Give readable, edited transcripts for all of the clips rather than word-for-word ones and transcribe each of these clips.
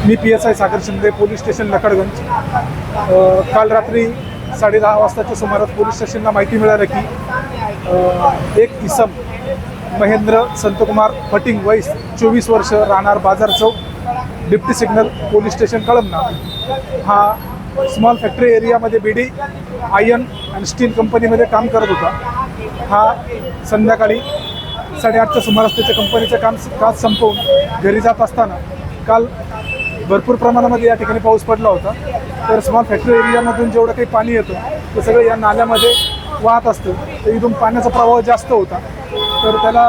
मी PSI सागर Shinde, police station Lakadganj. काल रात्री 10:30 वाजताच्या सुमारास पोलीस स्टेशनला माहिती मिळाली की एक इसम महेंद्र संतकुमार फटिंग वय 24 वर्ष, राहणार बाजार चौक, deputy signal, police station Kalamna, हा स्मॉल फॅक्टरी एरियामध्ये BD आयर्न अँड स्टील कंपनीमध्ये काम करत होता। हा संध्याकाळी 8:30च्या सुमारास त्याच्या कंपनीचं काज संपवून घरी जात असताना काल भरपूर प्रमाणामध्ये या ठिकाणी पाऊस पडला होता। तर स्मॉल फॅक्टरी एरियामधून जेवढं काही पाणी येतं ते सगळं या नाल्यामध्ये वाहत असतं। तर इथून पाण्याचा प्रवाह जास्त होता, तर त्याला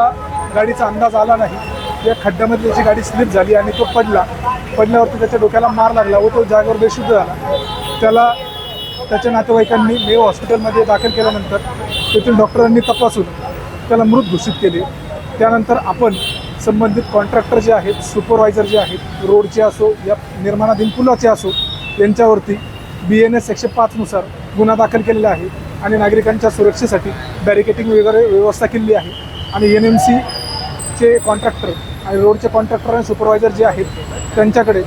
गाडीचा अंदाज आला नाही। या खड्ड्यामध्ये त्याची गाडी स्लिप झाली आणि तो पडल्यावरती त्याच्या डोक्याला मार लागला व तो जागेवर बेशुद्ध झाला। त्याला त्याच्या नातेवाईकांनी मेयो हॉस्पिटलमध्ये दाखल केल्यानंतर तेथील डॉक्टरांनी तपासून त्याला मृत घोषित केले। त्यानंतर आपण संबंधित कॉन्ट्रॅक्टर जे आहेत, सुपरवायझर जे आहेत, रोडचे असो या निर्माणाधीन पुलाचे असो, यांच्यावरती BNS 105 नुसार गुन्हा दाखल केलेला आहे आणि नागरिकांच्या सुरक्षेसाठी बॅरिकेटिंग वगैरे व्यवस्था केली आहे। आणि NMCचे कॉन्ट्रॅक्टर आणि रोडचे कॉन्ट्रॅक्टर आणि सुपरवायझर जे आहेत त्यांच्याकडे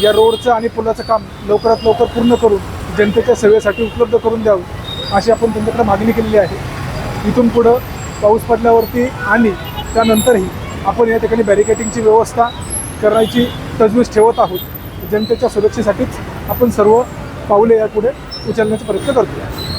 या रोडचं आणि पुलाचं काम लवकरात लवकर पूर्ण करून जनतेच्या सेवेसाठी उपलब्ध करून द्यावं अशी आपण त्यांच्याकडे मागणी केलेली आहे। इथून पुढं पाऊस पडल्यावरती आणि त्यानंतरही आपण या ठिकाणी बॅरिकेटिंगची व्यवस्था करण्याची तजवीज ठेवत आहोत। जनतेच्या सुरक्षेसाठीच आपण सर्व पावले यापुढे उचलण्याचा प्रयत्न करतो।